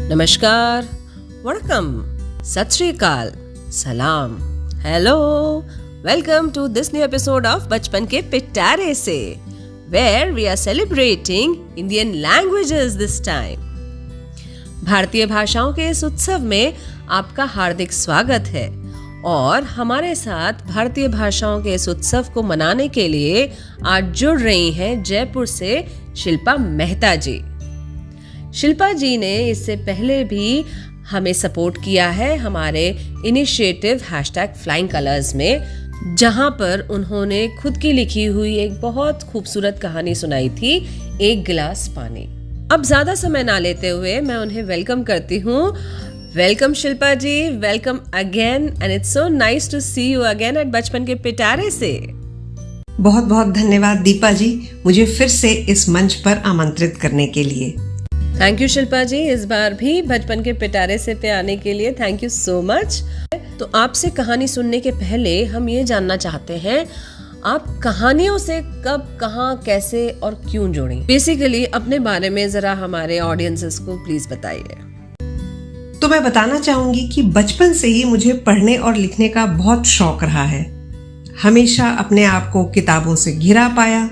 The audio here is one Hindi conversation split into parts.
नमस्कार, वणकम, सत श्री अकाल, सलाम, hello, welcome to this new episode of बचपन के पिटारे से, where we are celebrating Indian languages this time. भारतीय भाषाओं के इस उत्सव में आपका हार्दिक स्वागत है और हमारे साथ भारतीय भाषाओं के इस उत्सव को मनाने के लिए आज जुड़ रही हैं जयपुर से शिल्पा मेहता जी। शिल्पा जी ने इससे पहले भी हमें सपोर्ट किया है हमारे इनिशिएटिव #FlyingColors में, जहां पर उन्होंने खुद की लिखी हुई एक बहुत खूबसूरत कहानी सुनाई थी, एक गिलास पानी। अब ज्यादा समय ना लेते हुए मैं उन्हें वेलकम करती हूँ। Welcome Shilpa ji, welcome again and it's so nice to see you again at बचपन के पिटारे से। बहुत बहुत धन्यवाद दीपा जी, मुझे फिर से इस मंच पर आमंत्रित करने के लिए। थैंक यू शिल्पा जी, इस बार भी बचपन के पिटारे से पे आने के लिए थैंक यू सो मच। तो आपसे कहानी सुनने के पहले हम ये जानना चाहते हैं, आप कहानियों से कब, कहाँ, कैसे और क्यों जुड़ी? बेसिकली अपने बारे में जरा हमारे ऑडियंसेस को प्लीज बताइए। तो मैं बताना चाहूंगी कि बचपन से ही मुझे पढ़ने और लिखने का बहुत शौक रहा है। हमेशा अपने आप को किताबों से घिरा पाया,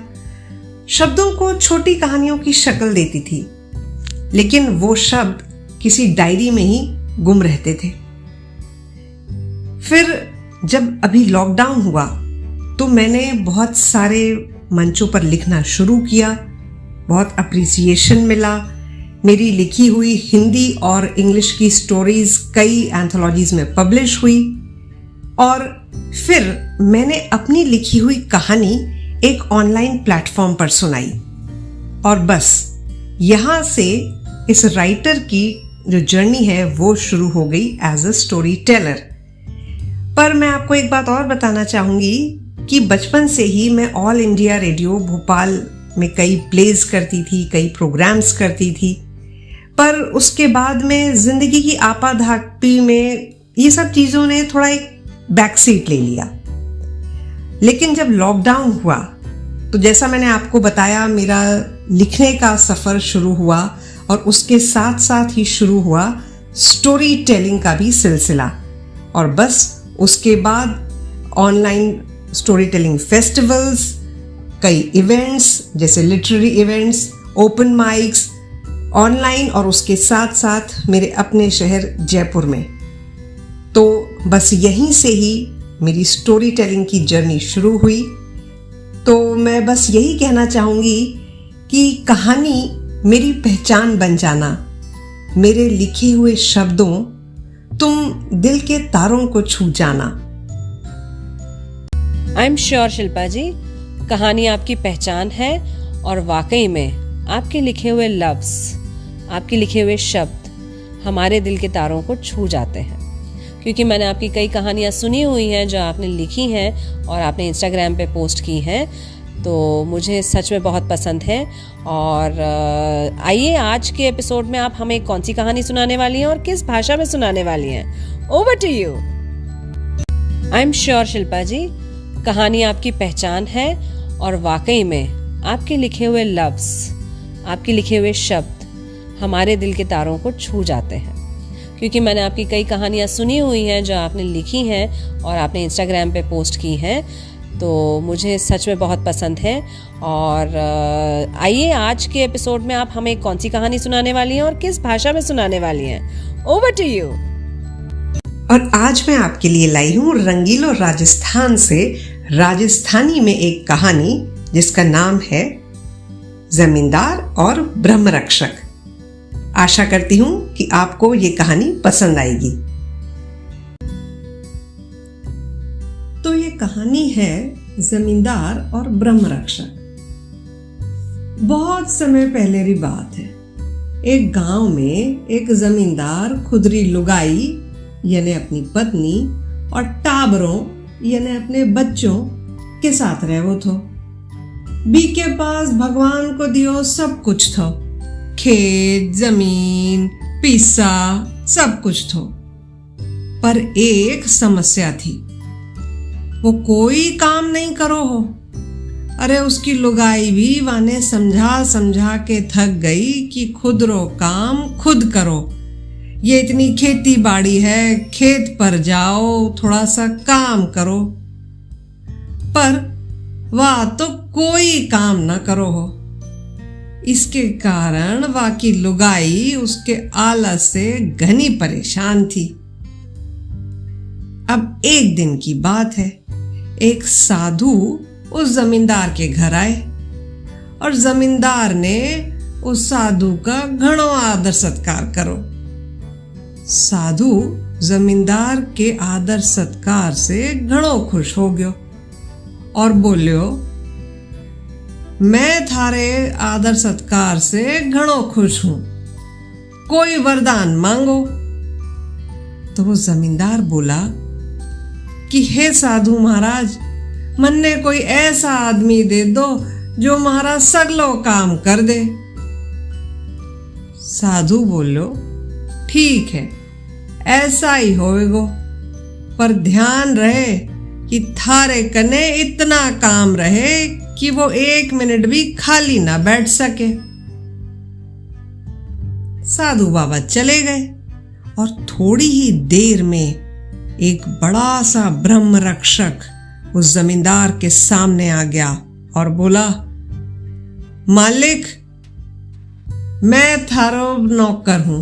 शब्दों को छोटी कहानियों की शक्ल देती थी, लेकिन वो शब्द किसी डायरी में ही गुम रहते थे। फिर जब अभी लॉकडाउन हुआ तो मैंने बहुत सारे मंचों पर लिखना शुरू किया, बहुत अप्रिसिएशन मिला। मेरी लिखी हुई हिंदी और इंग्लिश की स्टोरीज कई एंथोलॉजीज में पब्लिश हुई और फिर मैंने अपनी लिखी हुई कहानी एक ऑनलाइन प्लेटफॉर्म पर सुनाई और बस यहां से इस राइटर की जो जर्नी है वो शुरू हो गई एज अ स्टोरी टेलर। पर मैं आपको एक बात और बताना चाहूंगी कि बचपन से ही मैं ऑल इंडिया रेडियो भोपाल में कई प्लेज करती थी, कई प्रोग्राम्स करती थी, पर उसके बाद में जिंदगी की आपाधापी में ये सब चीज़ों ने थोड़ा एक बैक सीट ले लिया। लेकिन जब लॉकडाउन हुआ तो जैसा मैंने आपको बताया, मेरा लिखने का सफ़र शुरू हुआ और उसके साथ साथ ही शुरू हुआ स्टोरी टेलिंग का भी सिलसिला। और बस उसके बाद ऑनलाइन स्टोरी टेलिंग फेस्टिवल्स, कई इवेंट्स जैसे literary events, open mics online और उसके साथ साथ मेरे अपने शहर जयपुर में। तो बस यहीं से ही मेरी स्टोरी टेलिंग की जर्नी शुरू हुई। तो मैं बस यही कहना चाहूँगी कि कहानी मेरी पहचान बन जाना, मेरे लिखे हुए शब्दों तुम दिल के तारों को छू जाना। आई एम श्योर शिल्पा जी, कहानी आपकी पहचान है और वाकई में आपके लिखे हुए लफ्ज, आपके लिखे हुए शब्द हमारे दिल के तारों को छू जाते हैं। क्योंकि मैंने आपकी कई कहानियां सुनी हुई हैं जो आपने लिखी हैं और आपने इंस्टाग्राम पे पोस्ट की हैं, तो मुझे सच में बहुत पसंद है। और आइए आज के एपिसोड में आप हमें कौन सी कहानी सुनाने वाली हैं और किस भाषा में सुनाने वाली हैं? Over to you. I am sure Shilpa ji, कहानी आपकी पहचान है और वाकई में आपके लिखे हुए लफ्ज, आपके लिखे हुए शब्द हमारे दिल के तारों को छू जाते हैं। क्योंकि मैंने आपकी कई कहानियां सुनी हुई हैं जो आपने लिखी हैं और आपने इंस्टाग्राम पे पोस्ट की हैं, तो मुझे सच में बहुत पसंद है। और आइए आज के एपिसोड में आप हमें कौन सी कहानी सुनाने वाली हैं और किस भाषा में सुनाने वाली हैं? Over to you. और आज मैं आपके लिए लाई हूँ रंगीलो राजस्थान से राजस्थानी में एक कहानी जिसका नाम है जमींदार और ब्रह्मरक्षक। आशा करती हूँ कि आपको ये कहानी पसंद आएगी। तो ये कहानी है जमींदार और ब्रह्मरक्षक। बहुत समय पहले की बात है। एक गांव में एक जमींदार खुदरी लुगाई यानी अपनी पत्नी और टाबरों यानी अपने बच्चों के साथ रहो थो। बी के पास भगवान को दियो सब कुछ थो, खेत, जमीन, पैसा, सब कुछ थो। पर एक समस्या थी, वो कोई काम नहीं करो हो। अरे उसकी लुगाई भी वाने समझा समझा के थक गई कि खुद रो काम खुद करो, ये इतनी खेती बाड़ी है, खेत पर जाओ, थोड़ा सा काम करो। पर वह तो कोई काम ना करो हो। इसके कारण वह की लुगाई उसके आलस से घनी परेशान थी। अब एक दिन की बात है, एक साधु उस जमींदार के घर आए और जमींदार ने उस साधु का घणो आदर सत्कार करो। साधु जमींदार के आदर सत्कार से घणो खुश हो गयो और बोलियो, मैं थारे आदर सत्कार से घणो खुश हूं, कोई वरदान मांगो। तो वो जमींदार बोला कि हे साधु महाराज, मन्ने कोई ऐसा आदमी दे दो जो महाराज सगलो काम कर दे। साधु बोलो, ठीक है, ऐसा ही होएगो, पर ध्यान रहे कि थारे कने इतना काम रहे कि वो 1 मिनट भी खाली ना बैठ सके। साधु बाबा चले गए और थोड़ी ही देर में एक बड़ा सा ब्रह्म रक्षक उस जमींदार के सामने आ गया और बोला, मालिक, मैं थारो नौकर हूं,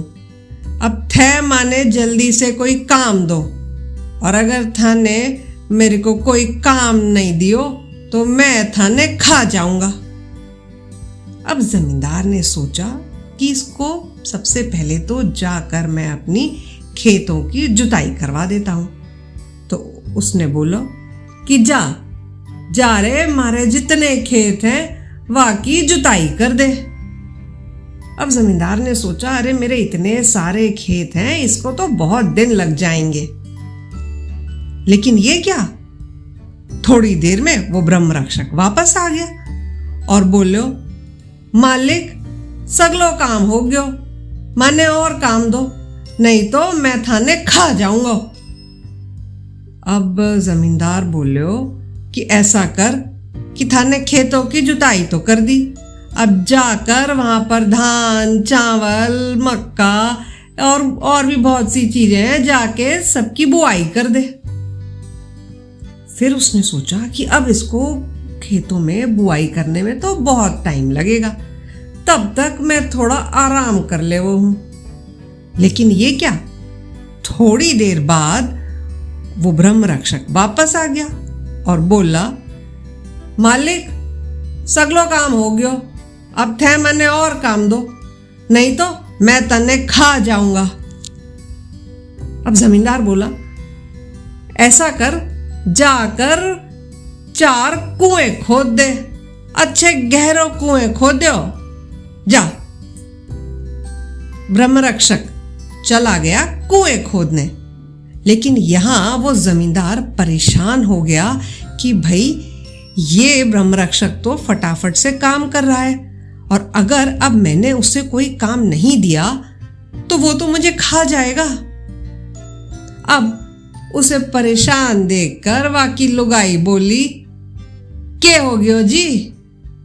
अब थे माने जल्दी से कोई काम दो, और अगर थाने मेरे को कोई काम नहीं दियो तो मैं थाने खा जाऊंगा। अब जमींदार ने सोचा कि इसको सबसे पहले तो जाकर मैं अपनी खेतों की जुताई करवा देता हूं। तो उसने बोला कि जा रे, मारे जितने खेत हैं वह की जुताई कर दे। अब जमींदार ने सोचा, अरे मेरे इतने सारे खेत हैं, इसको तो बहुत दिन लग जाएंगे। लेकिन ये क्या, थोड़ी देर में वो ब्रह्म रक्षक वापस आ गया और बोलो, मालिक, सगलो काम हो गयो, माने और काम दो, नहीं तो मैं थाने खा जाऊंगा। अब जमींदार बोलो कि ऐसा कर कि थाने खेतों की जुताई तो कर दी, अब जाकर वहां पर धान, चावल, मक्का और भी बहुत सी चीजें हैं, जाके सबकी बुआई कर दे। फिर उसने सोचा कि अब इसको खेतों में बुआई करने में तो बहुत टाइम लगेगा, तब तक मैं थोड़ा आराम कर ले वो हूं। लेकिन ये क्या, थोड़ी देर बाद वो ब्रह्म रक्षक वापस आ गया और बोला, मालिक, सगलो काम हो गयो, अब थे मने और काम दो, नहीं तो मैं तन्ने खा जाऊंगा। अब जमींदार बोला, ऐसा कर, जाकर 4 कुएं खोद दे, अच्छे गहरे कुएं खोद दो, जा। ब्रह्मरक्षक चला गया कुएं खोदने। लेकिन यहां वो जमींदार परेशान हो गया कि भाई ये ब्रह्मरक्षक तो फटाफट से काम कर रहा है, और अगर अब मैंने उसे कोई काम नहीं दिया तो वो तो मुझे खा जाएगा। अब उसे परेशान देखकर वाकी लुगाई बोली, क्या हो गयो जी,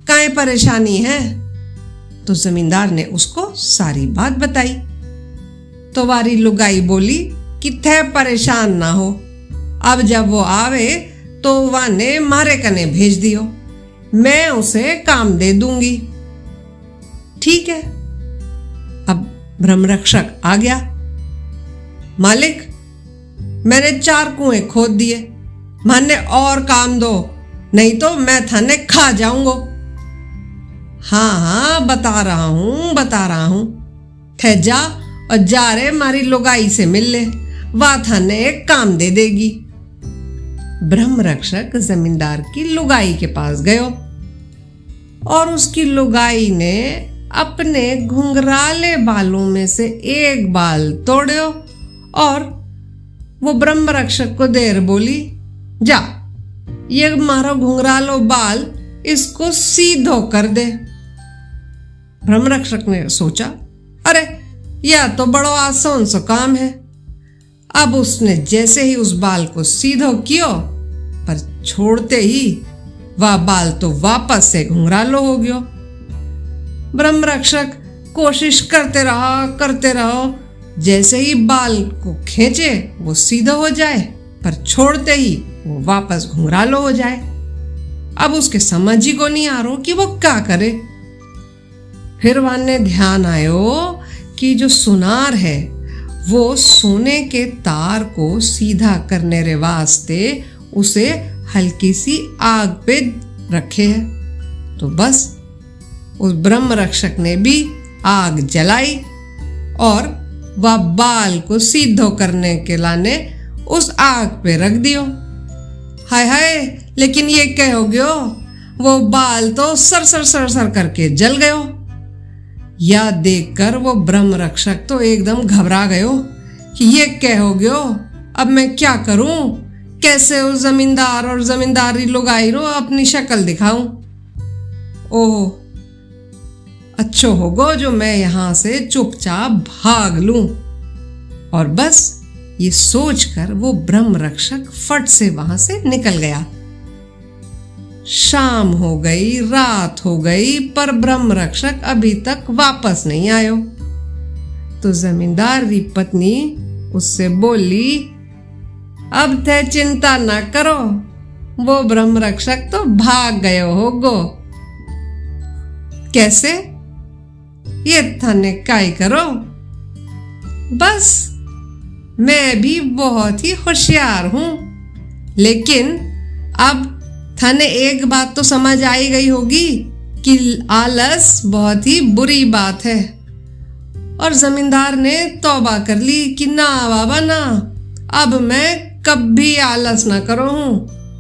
काहे परेशानी है? तो जमींदार ने उसको सारी बात बताई। तो वारी लुगाई बोली कि थे परेशान ना हो, अब जब वो आवे तो वाने मारे कने भेज दियो, मैं उसे काम दे दूंगी। ठीक है। अब ब्रह्मरक्षक आ गया, मालिक, मैंने 4 कुएं खोद दिए, माने और काम दो, नहीं तो मैं थाने खा जाऊंगा। हाँ, बता रहा हूं, थे जा और जा रे मारी लुगाई से मिल ले, वह थाने एक काम दे देगी। ब्रह्मरक्षक जमींदार की लुगाई के पास गयो और उसकी लुगाई ने अपने घुंघराले बालों में से एक बाल तोड़ो और वो ब्रह्मरक्षक को देर बोली, जा, ये मारो घुंघरालो बाल, इसको सीधो कर दे। ब्रह्मरक्षक ने सोचा, अरे यह तो बड़ा आसान सा काम है। अब उसने जैसे ही उस बाल को सीधो कियो, पर छोड़ते ही वह बाल तो वापस से घुंघरालो हो गयो। ब्रह्मरक्षक कोशिश करते रहो, जैसे ही बाल को खींचे वो सीधा हो जाए, पर छोड़ते ही वो वापस घुंघरालो हो जाए। अब उसके समझ ही को नहीं आ रहा कि वो क्या करे। फिर वाने ध्यान आयो कि जो सुनार है वो सोने के तार को सीधा करने रे वास्ते उसे हल्की सी आग पे रखे है। तो बस उस ब्रह्म रक्षक ने भी आग जलाई और वह बाल को सीधो करने के लाने उस आग पे रख दियो। हाय हाय, लेकिन ये क्या हो गयो, वो बाल तो सर सर सर सर करके जल गयो। यह देखकर वो ब्रह्म रक्षक तो एकदम घबरा गयो कि ये क्या हो गयो, अब मैं क्या करूं, कैसे उस जमींदार और जमींदारी लुगाई रो अपनी शक्ल दिखाऊं। ओह, अच्छो होगो जो मैं यहां से चुपचाप भाग लूं। और बस ये सोचकर वो ब्रह्म रक्षक फट से वहां से निकल गया। शाम हो गई, रात हो गई, पर ब्रह्म रक्षक अभी तक वापस नहीं आयो। तो जमींदार की पत्नी उससे बोली, अब थे चिंता ना करो, वो ब्रह्म रक्षक तो भाग गयो होगो। कैसे? ये थाने काई करो, बस मैं भी बहुत ही होशियार हूं। लेकिन अब थाने एक बात तो समझ आई गई होगी कि आलस बहुत ही बुरी बात है। और जमींदार ने तौबा कर ली कि ना बाबा ना, अब मैं कभी आलस ना करूं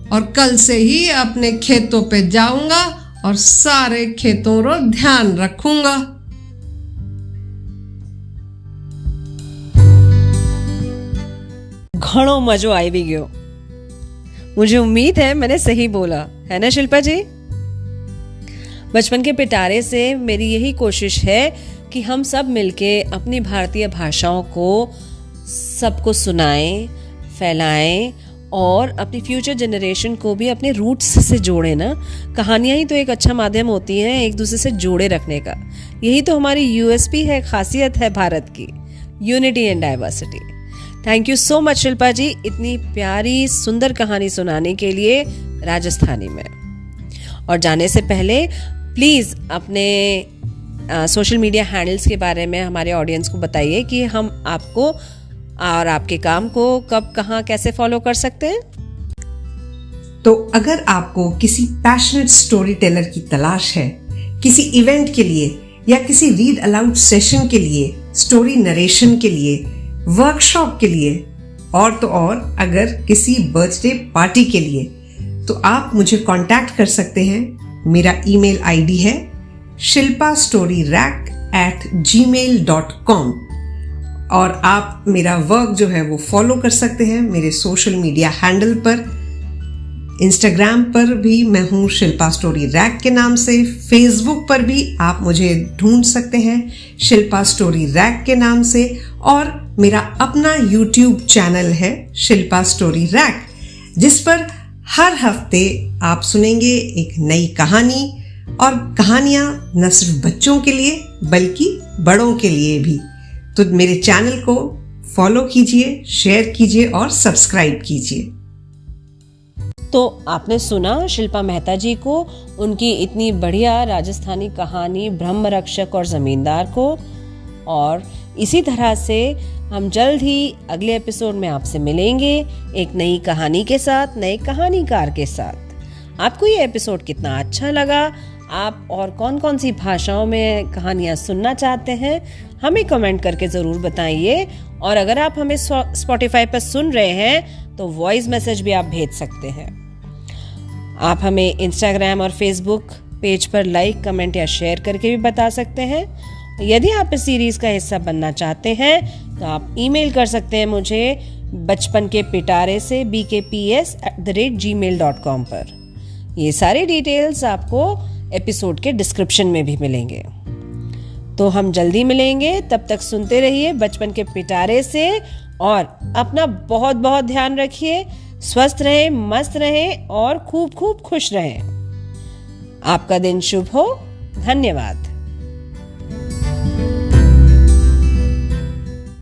और कल से ही अपने खेतों पे जाऊंगा और सारे खेतों रो ध्यान रखूंगा। घणो मजो आई भी गयो। मुझे उम्मीद है मैंने सही बोला है ना शिल्पा जी। बचपन के पिटारे से मेरी यही कोशिश है कि हम सब मिलके अपनी भारतीय भाषाओं को सबको सुनाएं, फैलाएं और अपनी फ्यूचर जनरेशन को भी अपने रूट्स से जोड़ें ना। कहानियां ही तो एक अच्छा माध्यम होती हैं एक दूसरे से जोड़े रखने का। यही तो हमारी यूएसपी है, खासियत है भारत की, unity and diversity. Thank you so much Shilpa ji, इतनी प्यारी सुंदर कहानी सुनाने के लिए राजस्थानी में। और जाने से पहले प्लीज़ अपने सोशल मीडिया हैंडल्स के बारे में हमारे ऑडियंस को बताइए कि हम आपको और आपके काम को कब, कहाँ, कैसे फॉलो कर सकते हैं। तो अगर आपको किसी पैशनेट स्टोरी टेलर की तलाश है, किसी इवेंट के लिए या किसी रीड अलाउड सेशन के लिए, स्टोरी नरेशन के लिए, वर्कशॉप के लिए और तो और अगर किसी बर्थडे पार्टी के लिए, तो आप मुझे कांटेक्ट कर सकते हैं। मेरा ईमेल आईडी है shilpastoryrack@gmail.com और आप मेरा वर्क जो है वो फॉलो कर सकते हैं मेरे सोशल मीडिया हैंडल पर। इंस्टाग्राम पर भी मैं हूँ शिल्पा स्टोरी रैक के नाम से। फेसबुक पर भी आप मुझे ढूंढ सकते हैं शिल्पा स्टोरी रैक के नाम से। और मेरा अपना यूट्यूब चैनल है शिल्पा स्टोरी रैक, जिस पर हर हफ्ते आप सुनेंगे एक नई कहानी। और कहानियां न सिर्फ बच्चों के लिए बल्कि बड़ों के लिए भी। तो मेरे चैनल को फॉलो कीजिए, शेयर कीजिए और सब्सक्राइब कीजिए। तो आपने सुना शिल्पा मेहता जी को, उनकी इतनी बढ़िया राजस्थानी कहानी ब्रह्म रक्षक और जमींदार को। और इसी तरह से हम जल्द ही अगले एपिसोड में आपसे मिलेंगे एक नई कहानी के साथ, नए कहानीकार के साथ। आपको ये एपिसोड कितना अच्छा लगा, आप और कौन कौन सी भाषाओं में कहानियाँ सुनना चाहते हैं, हमें कमेंट करके ज़रूर बताइए। और अगर आप हमें स्पॉटिफाई पर सुन रहे हैं तो वॉइस मैसेज भी आप भेज सकते हैं। आप हमें इंस्टाग्राम और फेसबुक पेज पर लाइक, कमेंट या शेयर करके भी बता सकते हैं। यदि आप इस सीरीज़ का हिस्सा बनना चाहते हैं तो आप ईमेल कर सकते हैं मुझे बचपन के पिटारे से bkps@gmail.com पर। ये सारी डिटेल्स आपको एपिसोड के डिस्क्रिप्शन में भी मिलेंगे। तो हम जल्दी मिलेंगे, तब तक सुनते रहिए बचपन के पिटारे से और अपना बहुत बहुत ध्यान रखिए। स्वस्थ रहें, मस्त रहें और खूब खूब खुश रहें। आपका दिन शुभ हो। धन्यवाद।